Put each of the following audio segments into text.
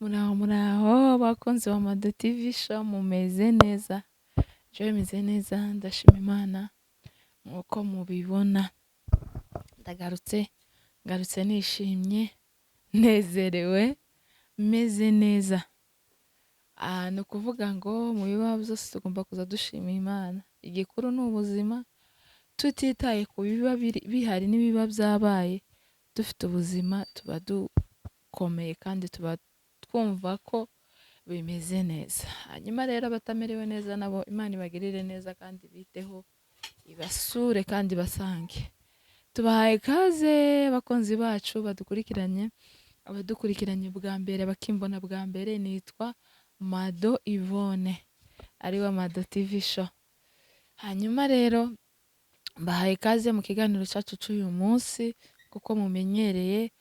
Muraho bakunzi ba Mado TV show mumeze neza? Jewe meze neza ndashima Imana nk'uko mubibona ngarutse nishimye nezerewe meze neza. Ni ukuvuga ngo mu bibaho byose tugomba kuza dushima Imana. Igikuru ni ubuzima, tutitaye ku biba bihari n'ibiba byabaye, dufite ubuzima tuba dukomeye kandi tuba twumva ko bimeze neza. Hanyuma rero abatamerewe neza nabo Imana ibagirire neza kandi biteho, ibasure kandi basange. Tubahaye ikaze bakunzi bacu badukurikiranye, abadukurikiranye bwa mbere bakimbona bwa mbere, nitwa Mado Yvonne ariwe Mado TV show. Hanyuma rero mbahaye ikaze mu kiganiro cyacu cy'uyu munsi kuko mumenyereye,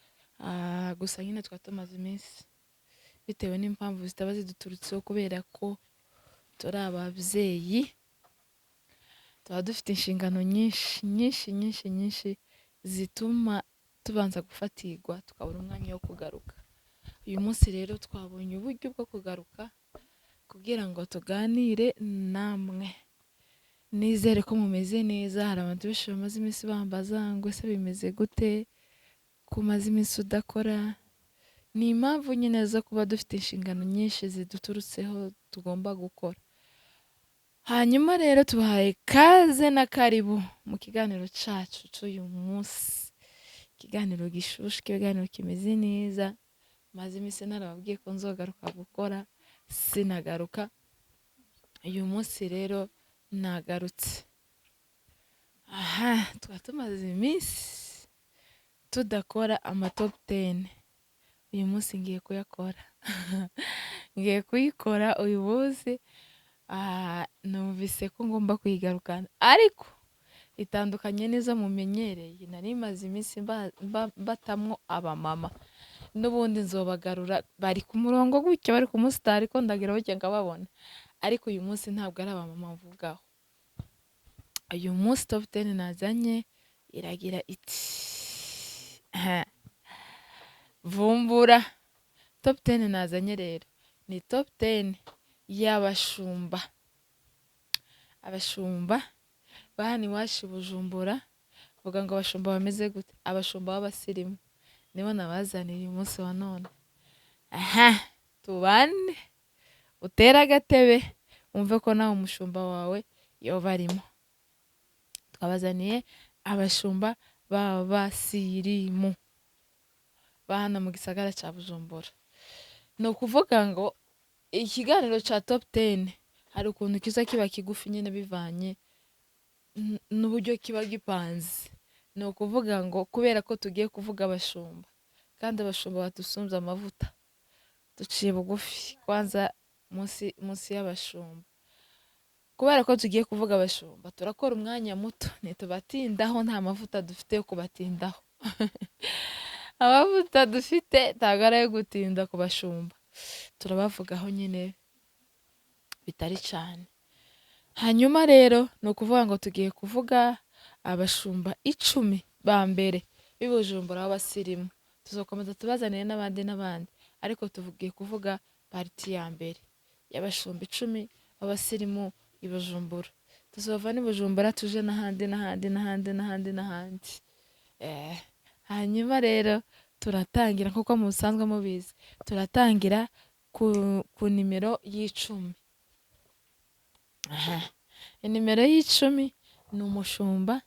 gusa nyine twari tumaze iminsi bitewe n'impamvu zitaba ziduturutseho kubera ko turi ababyeyi, tuba dufite inshingano nyinshi zituma tubanza gufatirwa tukabura umwanya wo kugaruka. Uyu munsi rero twabonye uburyo bwo kugaruka kugira ngo tuganire namwe. Nizere ko mumeze neza. Hari abantu benshi bamaze iminsi bambaza ngo ese bimeze gute ko umaze iminsi udakora. Ni impamvu nyine zo kuba dufite inshingano nyinshi ziduturutseho tugomba gukora. Hanyuma rero tubahaye ikaze na karibu mu kiganiro cyacu cy'uyu munsi. Ikiganiro gishushe, ikiganiro kimeze neza. Maze iminsi narababwiye ko nzogaruka gukora, sinagaruka. Uyu munsi rero nagarutse. Tuba tumaze iminsi tudakora top 10. Uyu munsi ngiye kuyakora. Ngiye kuyikora uyu munsi. Numvise ko ngomba kuyigarukana, ariko itandukanye n'izo mumenyereye. Nari maze iminsi batamwo abamama, n'ubundi nzobagarura bari ku murongo gutya, bari ku musitari ko ndagira gutya nkababona, ariko uyu munsi ntabwo ari abamama mvugaho. Uyu munsi top 10 nazanye iragira iti vumbura. Top 10 nazanye rero ni top 10 y'abashumba. Abashumba ba hano iwacu i Bujumbura, vuga ngo abashumba bameze gute? Abashumba b'abasirimu nibo nabazaniye uyu munsi wa none. Tubane utere agatebe umve ko nawe umushumba wawe yoba arimo. Twabazaniye abashumba b'abasirimu ba hano mu gisagara cya Bujumbura. Ni ukuvuga ngo ikiganiro cya top 10 hari ukuntu kiza kiba kigufi nyine bivanye n'uburyo kiba gipanze. Ni ukuvuga ngo kubera ko tugiye kuvuga abashumba kandi abashumba badusumbya amavuta, duciye bugufi kwanza munsi y'abashumba. Kubera ko tugiye kuvuga abashumba turakora umwanya muto, ntitubatindaho, nta mavuta dufite yo kubatindaho. Amavuta dufite ntabwo ari ayo gutinda ku bashumba, turabavugaho nyine bitari cyane. Hanyuma rero ni ukuvuga ngo tugiye kuvuga abashumba 10 ba mbere b'i Bujumbura b'abasirimu. Tuzakomeza tubazanire n'abandi, ariko tugiye kuvuga pariti ya mbere y'abashumba 10 b'abasirimu i Bujumbura. Tuzova n'i Bujumbura tuje n'ahandi. Hanyuma rero turatangira kuko musanzwe mubizi, turatangira ku nimero y'10. Nimero y'10 ni umushumba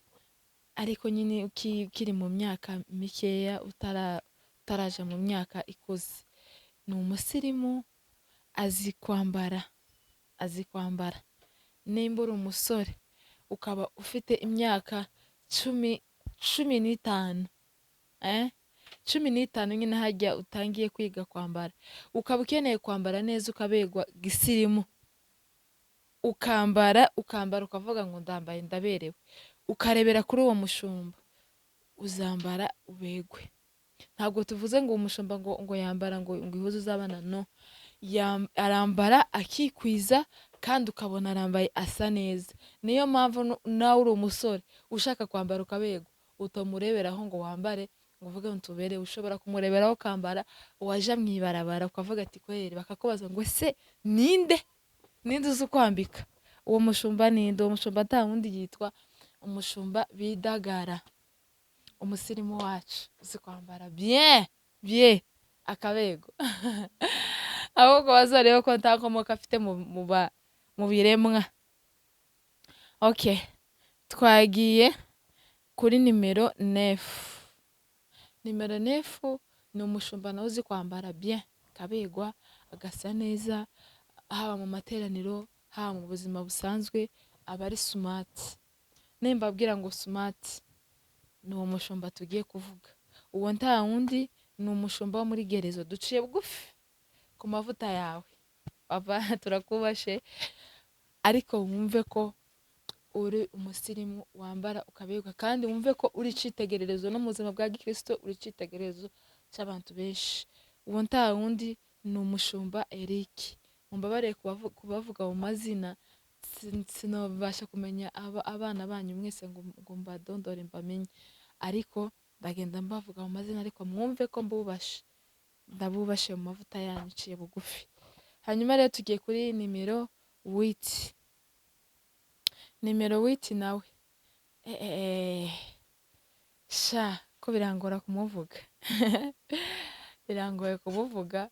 ariko nyine ukiri mu myaka mikeya, utaraje mu myaka ikuze. Ni umusirimu, azi kwambara. Nimba uri umusore ukaba ufite imyaka 15, 15 nyine hajya utangiye kwiga kwambara, ukaba ukeneye kwambara neza ukabegwa gisirimu, ukambara ukavuga ngo ndambaye ndaberewe, ukarebera kuri uwo mushumba, uzambara ubegwe. Ntabwo tuvuze ngo umushumba ngo yambara ngo ihuzu z'abana, no. Arambara akikwiza kandi ukabona arambaye asa neza. Niyo mpamvu nawe uri umusore ushaka kwambara ukabegwa, utamureberaho ngo wambare ngo uvuge ngo tuberewe, ushobora kumureberaho ukambara, waja mu ibarabara ukavuga ati kweri, bakakubaza ngo ese ninde uzi kwambika? Uwo mushumba ninde? Uwo mushumba nta wundi yitwa umushumba Bidagara, umusirimu wacu uzi kwambara bien bien akabego. Ahubwo bazarebe ko nta nkomoka afite mu biremwa. Okay, twagiye kuri nimero 9. Nimero 9 ni umushumba nawe uzi kwambara bien, akabegwa, agasa neza, haba mu materaniro, haba mu buzima busanzwe, aba ari smart. Nimbabwira ngo smart, ni uwo mushumba tugiye kuvuga. Uwo nta wundi ni umushumba wo muri Gerezo. Duciye bugufi ku mavuta yawe, papa turakubashe, ariko wumve ko uri umusirimu wambara ukabegwa, kandi wumve ko uri icitegererezo no mu buzima bwa gikristo, uri icitegererezo cy'abantu benshi. Uwo nta wundi ni umushumba Eric. Mumbabarire kubavuga mu mazina, sinobasha kumenya abana banyu mwese ngo mbadondore mbamenye, ariko ndagenda mbavuga mu mazina, ariko mwumve ko mbubashe, ndabubashe mu mavuta yanyu ciye bugufi. Hanyuma rero tugiye kuri nimero 8. Nimero 8 nawe sha ko birangora kumuvuga. Birangoye kumuvuga,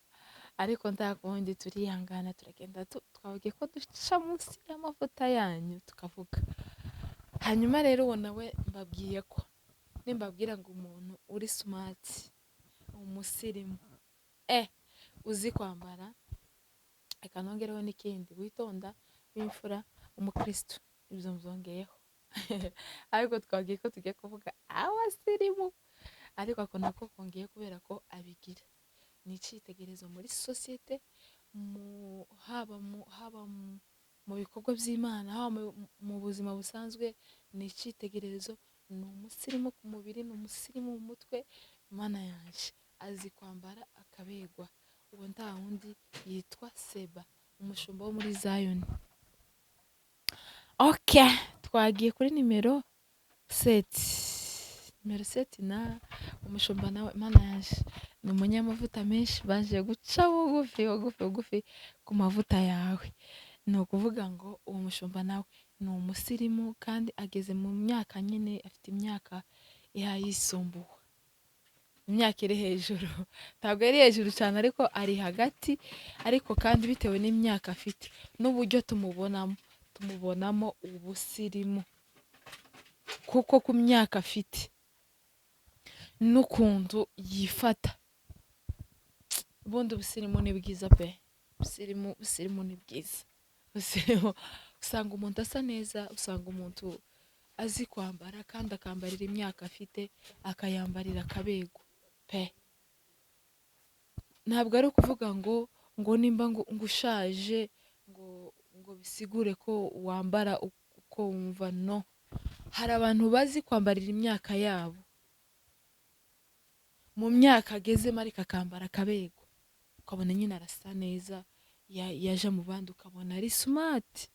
ariko ntakundi turihangana, turagenda twavuge ko duca munsi y'amavuta yanyu tukavuga. Hanyuma rero uwo nawe mbabwiye ko nimbabwira ngo umuntu uri smart, umusirimu, uzi kwambara, reka nongereho n'ikindi, witonda, w'imfura, umukristo, ibyo mzongeyeho. Ariko twagiye ko tugiye kuvuga abasirimu, ariko ako nako kongeye kubera ko abigira. Ni icitegererezo muri sosiyete, haba mu bikorwa by'Imana, haba mu buzima busanzwe, ni icitegererezo. Ni umusirimu ku mubiri, ni umusirimu mu mutwe. Mana yanje, azi kwambara akabegwa. Uwo nta wundi yitwa Seba, umushumba wo muri Zion. Okay, twagiye kuri nimero 7. Nimero 7 na umushumba nawe, mana yanje, ni umunyamavuta menshi, baje guca bugufi ku mavuta yawe. Ni ukuvuga ngo uwo mushumba nawe ni umusirimu, kandi ageze mu myaka nyine, afite imyaka yisumbuwe, imyaka iri hejuru, ntabwo ari hejuru cyane, ariko ari hagati, ariko kandi bitewe n'imyaka afite n'uburyo tumubonamo ubusirimu, kuko ku myaka afite n'ukuntu yifata. Ubundi ubusirimu ni bwiza pe, ubusirimu ni bwiza. Usanga umuntu asa neza, usanga umuntu azi kwambara, kandi akambarira imyaka afite, akayambarira akabego pe. Ntabwo ari ukuvuga ngo nimba ngo ushaje ngo bisigure ko wambara uko wumva, no. Hari abantu bazi kwambarira imyaka yabo, mu myaka agezemo, ariko akambara akabego, ukabona nyine arasa neza, yaje mu bandi ukabona ari smart.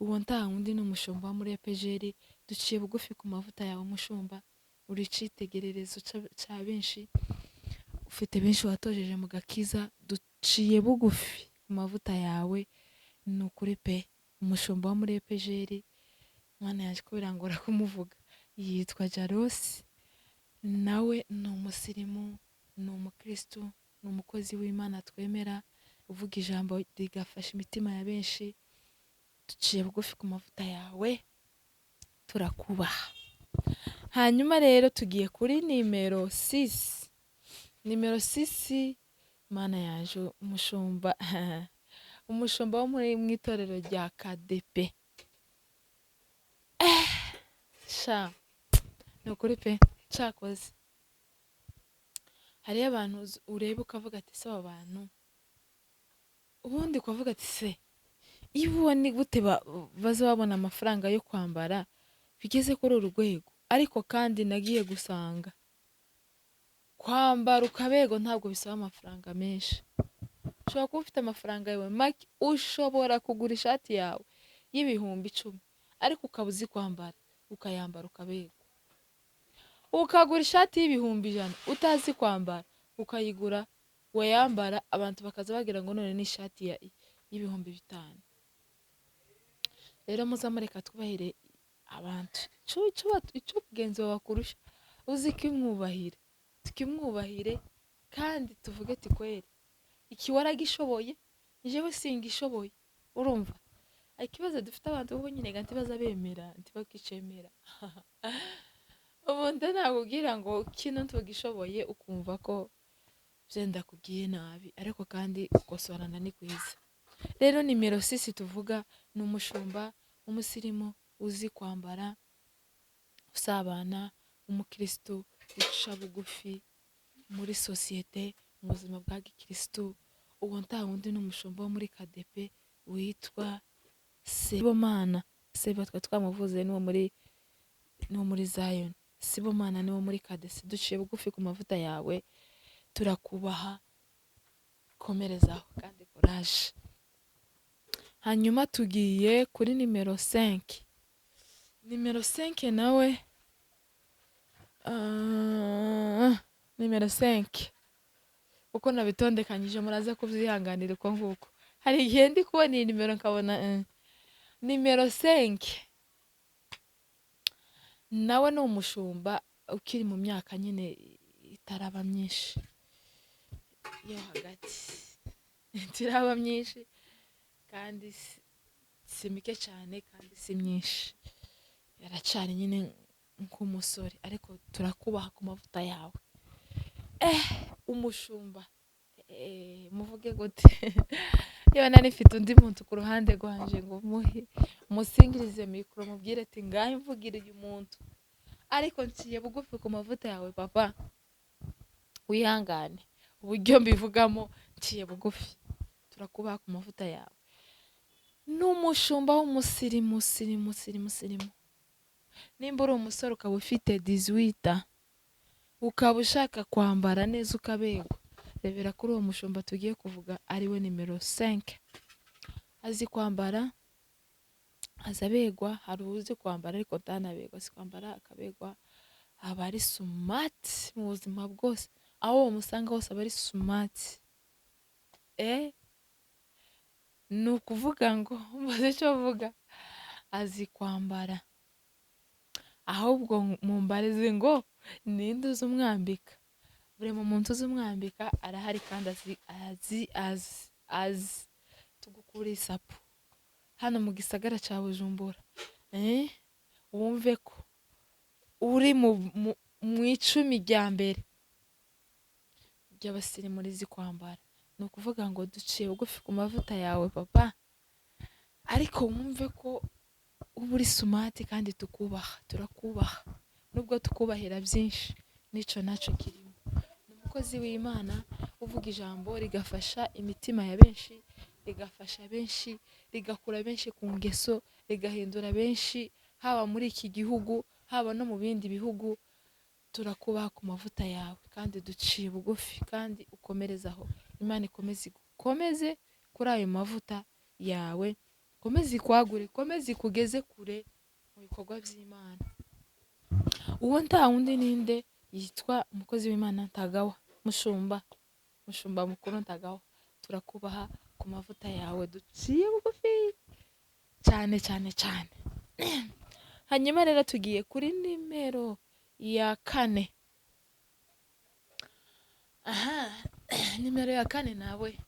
Uwo nta wundi ni umushumba wo muri EPGL. Duciye bugufi ku mavuta yawe umushumba, uri icitegererezo cya benshi, ufite benshi watojeje mu gakiza. Duciye bugufi ku mavuta yawe, ni ukuri pe. Umushumba wo muri EPGL, mwana yaje ko birangora kumuvuga, yitwa Jarosi. Nawe ni umusirimu, ni umukristo, ni umukozi w'Imana twemera, uvuga ijambo rigafasha imitima ya benshi. Duciye bugufi ku mavuta yawe, turakubaha. Hanyuma rero tugiye kuri nimero 6. Nimero 6, mana yaje, umushumba umushumba wo muri mu itorero rya KDP. Sha ni ukuri pe, cakoze hariyo abantu ureba ukavuga ati se aba bantu, ubundi ukavuga ati se ibo ni gute baza babona amafaranga yo kwambara bigeze kuri uru rwego. Ariko kandi nagiye gusanga kwambara ukabego ntabwo bisaba amafaranga menshi. Ushobora kuba ufite amafaranga yawe make, ushobora kugura ishati yawe y'ibihumbi 10, ariko ukaba uzi kwambara, ukayambara ukabego. ukagura ishati y'ibihumbi 100 utazi kwambara, ukayigura wayambara abantu bakaza bagira ngo none ni ishati y'ibihumbi 5. Rero muzamureka twubahire abantu, ico mugenzi wawe akurusha uzi kimwubahire, tukimwubahire kandi tuvuge ati kweri iki waragishoboye, jewe singishoboye. Urumva ikibazo dufite abantu bo nyine ntibaza bemera, ntibakicemera. Ubundi nakubwira ngo kino ntugishoboye ukumva ko vyenda kugiye nabi, ariko kandi gukosorana ni kwiza. Rero nimero 6 tuvuga ni umushumba w'umusirimu uzi kwambara, usabana, umukristo uca bugufi muri sosiyete, mu buzima bwa gikristo. Uwo nta wundi ni umushumba wo muri KDP witwa Sibomana. Twa twamuvuze ni wo muri Zion. Sibomana ni wo muri KDC. Duciye bugufi ku mavuta yawe, turakubaha, komerezaho kandi courage. Hanyuma tugiye kuri nimero 5. Nimero 5 nawe nimero 5 uko nabitondekanyije muraza kuvyihanganira uko nguko. Hari igihe ndi kubona iyi nimero nkabona nimero 5 nawe ni umushumba ukiri mu myaka nyine itaraba myinshi yo hagati, itaraba myinshi kandi si mike cyane kandi si myinshi, yaracari nyine nk'umusore, ariko turakubaha ku mavuta yawe. Umushumba muvuge gute? Yewe nari mfite undi muntu ku ruhande rwanje ngo musingirize mikoro mubwire ati ngahe mvugira uyu muntu, ariko nciye bugufi ku mavuta yawe papa, wihangane uburyo mbivugamo, nciye bugufi. Turakubaha ku mavuta yawe. N'umushumba w'umusirimu sirimu. Nimba uri umusore ukaba ufite 18 ukaba ushaka kwambara neza ukabegwa, rebera kuri uwo mushumba tugiye kuvuga, ariwe nimero 5. Azi kwambara, azabegwa. Hari uzi kwambara ariko ntanabegwa, si kwambara akabegwa. Aba ari smart mu buzima bwose, aho umusanga hose aba ari smart. Ni ukuvuga ngo mbaze icyo avuga, azi kwambara. Ahubwo mumbarize ngo ninde uzi umwambika? Buri muntu uzi umwambika arahari kandi azi tugukura isapu hano mu gisagara cya Bujumbura. Wumve ko uri mu 10 rya mbere ry'abasirimu rizi kwambara. Ni ukuvuga ngo duciye bugufi ku mavuta yawe papa, ariko wumve ko uba uri smart kandi turakubaha, nubwo tukubahira byinshi nico naco kirimo. Ni umukozi w'Imana uvuga ijambo rigafasha imitima ya benshi, rigafasha benshi, rigakura benshi ku ngeso, rigahindura benshi, haba muri iki gihugu haba no mu bindi bihugu. Turakubaha ku mavuta yawe kandi duciye bugufi, kandi ukomerezaho. Imana ikomeze kuri ayo mavuta yawe, komeze kwagure, komeze kugeze kure mu bikorwa by'Imana. Uwo nta wundi ninde, yitwa umukozi w'Imana Ntagawa, mushumba mukuru Ntagawa. Turakubaha ku mavuta yawe, duciye bugufi cyane. Hanyuma rero tugiye kuri nimero ya 4. Nimero ya 4 nawe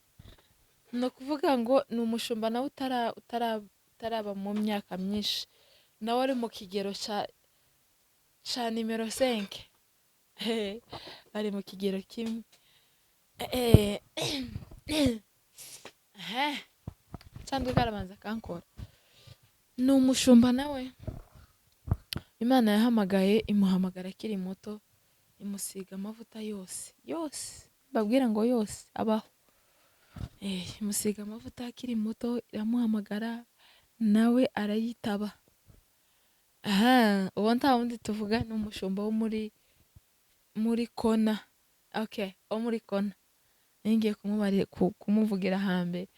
no kuvuga ngo ni umushumba nawe utaraba mu myaka myinshi, nawe ari mu kigero ca nimero 5. Bari mu kigero kimwe. Cyangwa karabanza kankora. Ni umushumba nawe Imana yahamagaye, imuhamagara akiri muto, imusiga amavuta yose babwira ngo yose abaho. Imusiga amavuta akiri muto, iramuhamagara nawe arayitaba. Uwo nta wundi tuvuga ni umushumba wo muri Kona. Wo muri Kona. Ningiye kumuvugira hambere.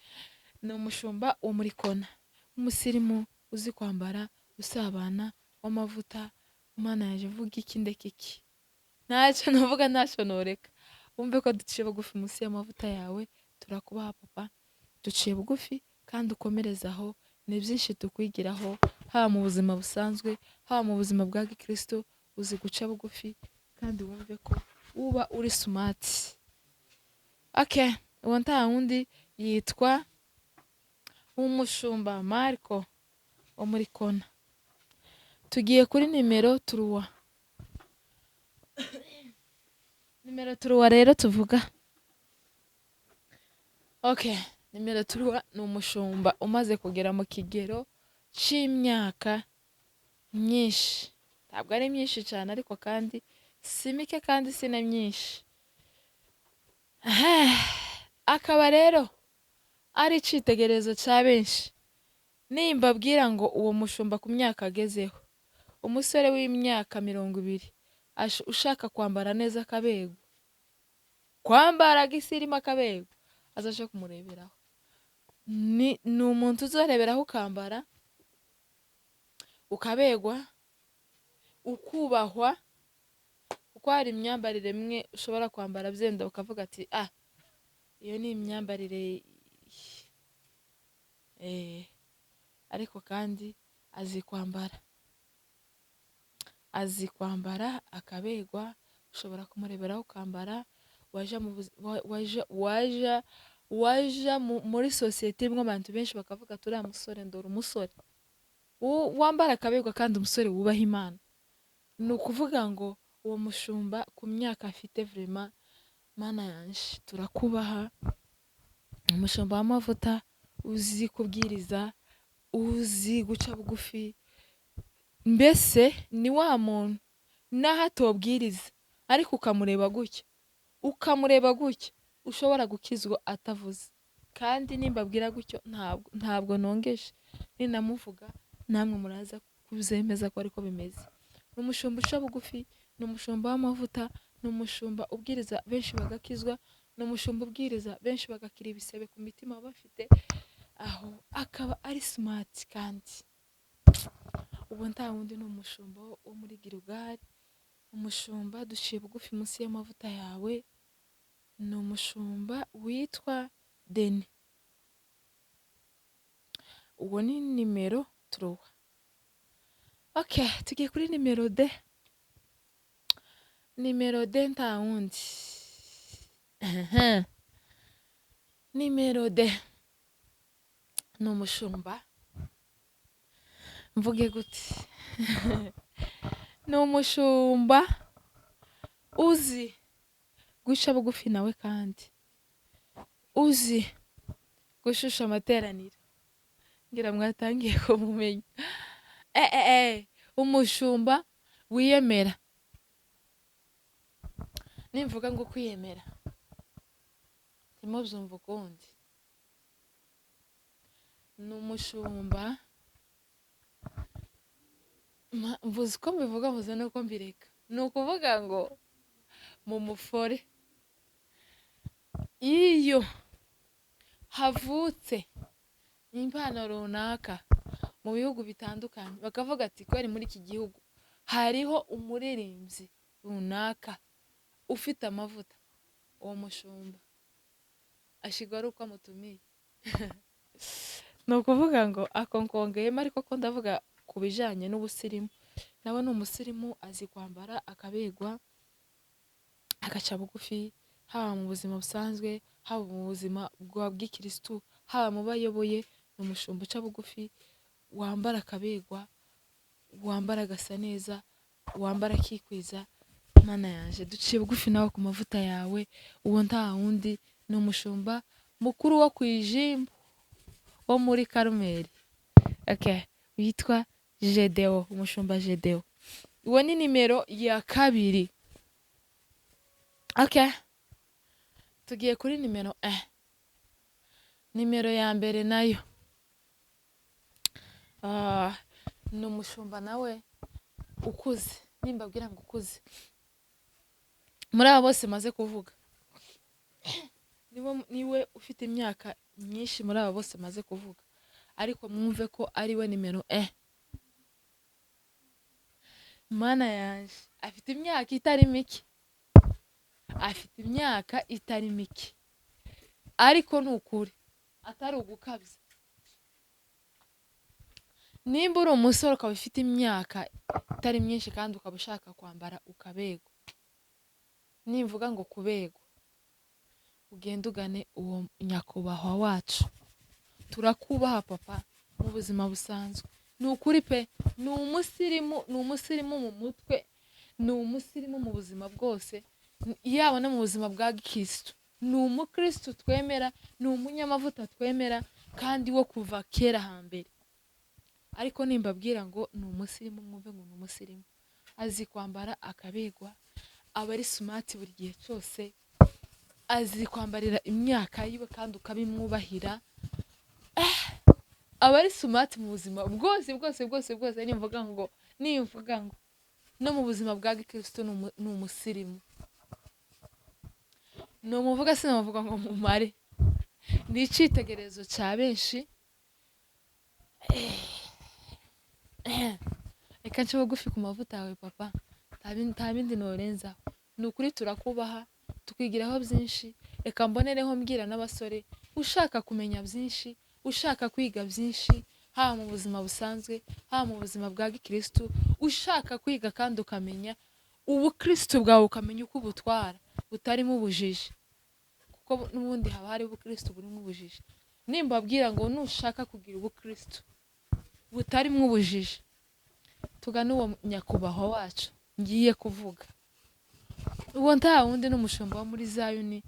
Ni umushumba wo muri Kona, umusirimu uzi kwambara, usabana, w'amavuta. Imana yaje vuga iki ndeke iki. ntacyo navuga, ntacyo noreka. Wumve ko duciye bugufi munsi y'amavuta yawe, turakubaha papa, duciye bugufi kandi ukomereze aho. Ni byinshi tukwigiraho, haba mu buzima busanzwe, haba mu buzima bwa gikristo. Uzi guca bugufi kandi wumve ko uba uri smart. Okay, uwo nta wundi yitwa umushumba Marco wo muri kona. Tugiye kuri nimero turuwa. Nimero turuwa rero tuvuga. Okay, nimero turuwa ni umushumba umaze kugera mu kigero c'imyaka myinshi. Ntabwo ari myinshi cyane ariko kandi si mike kandi si na myinshi. Akaba rero ari icitegererezo cya benshi. Nimbabwira ngo uwo mushumba ku myaka agezeho, umusore w'imyaka 20 ushaka kwambara neza akabego, kwambara gisirima akabego, azaje kumureberaho. Ni umuntu uzoreberaho ukambara, ukabegwa, ukubahwa, kuko hari imyambarire mwe ushobora kwambara byenda ukavuga ati iyo ni imyambarire ariko kandi azi kwambara akabegwa. Ushobora kumureberaho ukambara, waja muri sosiyete imwe abantu benshi bakavuga turiya musore ndora umusore wambara akabegwa kandi umusore wubaha Imana. Ni ukuvuga ngo uwo mushumba ku myaka afite vraiment, mana yanje turakubaha. Umushumba w'amavuta, uzi kubwiriza, uzi guca bugufi. Mbese ni wa muntu naho atobwiriza ariko ukamureba gutya ushobora gukizwa atavuze. Kandi nimbabwira gutyo ntabwo nongeje, ninamuvuga namwe muraza kuzemeza ko ariko bimeze. Ni umushumba uca bugufi, ni umushumba w'amavuta, ni umushumba ubwiriza benshi bagakizwa, ni umushumba ubwiriza benshi bagakira ibisebe ku mitima bafite, aho akaba ari smart. Kandi ubu nta wundi ni umushumba wo muri Gilgal. Umushumba duciye bugufi munsi y'amavuta yawe, ni umushumba witwa Deni. Uwo ni nimero turuwa. Okay, tugiye kuri nimero D. Nimero D nta wundi. Nimero D ni umushumba, mvuge gute ni umushumba uzi guca bugufi nawe kandi uzi gushusha amateraniro. Ngira mwatangiye kumumenya. Umushumba wiyemera. Nimvuga ngo kwiyemera ntimubyumva ukundi. Ni umushumba, mvuze uko mbivuga mvuze nuko mbireka. Ni ukuvuga ngo mu mufore iyo havutse impano runaka mu bihugu bitandukanye, bakavuga ati kweri muri iki gihugu hariho umuririmbyi runaka ufite amavuta, uwo mushumba ashigwa ari uko amutumiye. Ni ukuvuga ngo akonkongeyemo, ariko ko ndavuga ku bijanye n'ubusirimu. Nawe ni umusirimu, azi kwambara akabegwa, agaca bugufi, haba mu buzima busanzwe, haba mu buzima bwa bw'ikristu, haba mu bayoboye. Ni umushumba uca bugufi, wambara akabegwa, wambara agasa neza, wambara akikwiza. Mana yanje duciye bugufi nawe ku mavuta yawe. Uwo nta wundi ni umushumba mukuru wo kwijimbo wo muri Karumeli. Okay, witwa Jedeo, umushumba Jedeo. Uwo ni nimero ya kabiri. Okay, tugiye kuri nimero nimero ya mbere nayo ni umushumba nawe ukuze. Nimbabwira ngo ukuze, muri abo bose maze kuvuga niwe ufite imyaka myinshi muri abo bose maze kuvuga, ariko mwumve ko ari we nimero Mana yanje afite imyaka itari mike. afite imyaka itari mike, ariko ni ukuri atari ugukabya. Nimba uri umusore ukaba ufite imyaka itari myinshi kandi ukaba ushaka kwambara ukabegwa, nimvuga ngo kubegwa, ugende ugane uwo nyakubahwa wacu. Turakubaha papa mu buzima busanzwe, ni ukuri pe, ni umusirimu mu mutwe, ni umusirimu mu buzima bwose, yaba no mu buzima bwa gikristo. Ni umukristo twemera, ni umunyamavuta twemera, kandi wo kuva kera hambere. Ariko nimbabwira ngo ni umusirimu, mwumve ngo ni umusirimu. Azi kwambara akabegwa, aba ari smart buri gihe cyose, azi kwambarira imyaka yiwe kandi ukabimwubahira. Aba ari smart mu buzima bwose bwose bwose bwose. Nimvuga ngo no mu buzima bwa gikristo ni umusirimu. Ni umuvuga sinavuga ngo mumare, ni icitegererezo cya benshi. Reka nce bugufi ku mavuta yawe papa, nta bindi norenzaho. Ni ukuri turakubaha, tukigiraho byinshi. Reka mbonereho mbwira n'abasore, ushaka kumenya byinshi, ushaka kwiga byinshi, haba mu buzima busanzwe, haba mu buzima bwa gikristo, ushaka kwiga kandi ukamenya ubukristo bwawe, ukamenya uko ubutwara butarimo ubujiji, kuko n'ubundi haba hari ubukristo burimo ubujiji. Nimbabwira ngo nushaka kugira ubukristo butarimo ubujiji, tugane uwo nyakubahwa wacu ngiye kuvuga. Uwo nta wundi n'umushumba wo muri Zayoni,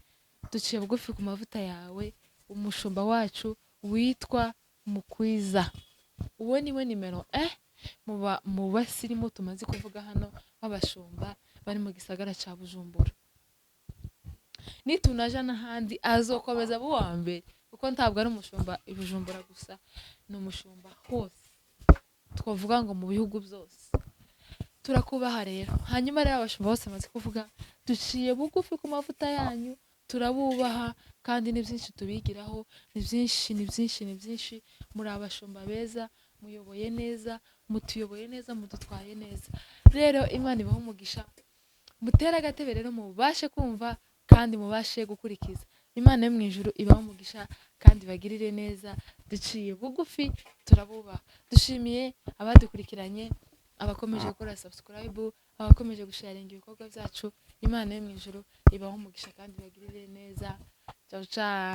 duciye bugufi ku mavuta yawe, umushumba wacu witwa Mukwiza. Uwo niwe nimero mu basirimu tumaze kuvuga hano b'abashumba bari mu gisagara ca Bujumbura. Nitunaja n'ahandi azokomeza abo wa mbere, kuko ntabwo ari umushumba i Bujumbura gusa, ni umushumba hose, twavuga ngo mu bihugu byose. Turakubaha rero. Hanyuma rero abashumba bose bamaze kuvuga, duciye bugufi ku mavuta yanyu, turabubaha kandi ni byinshi tubigiraho, ni byinshi. Muri abashumba beza, muyoboye neza, mutuyoboye neza, mudutwaye neza. Rero Imana ibahe umugisha, mutere agatebe rero mubashe kumva kandi mubashe gukurikiza. Imana yo mu ijuru ibahe umugisha kandi bagirire neza. Duciye bugufi, turabubaha. Dushimiye abadukurikiranye, abakomeje gukora subscribe, abakomeje gusharinga ibikorwa byacu. Imana yo mu ijuru ibahe umugisha kandi bagirire neza. Ciao ciao.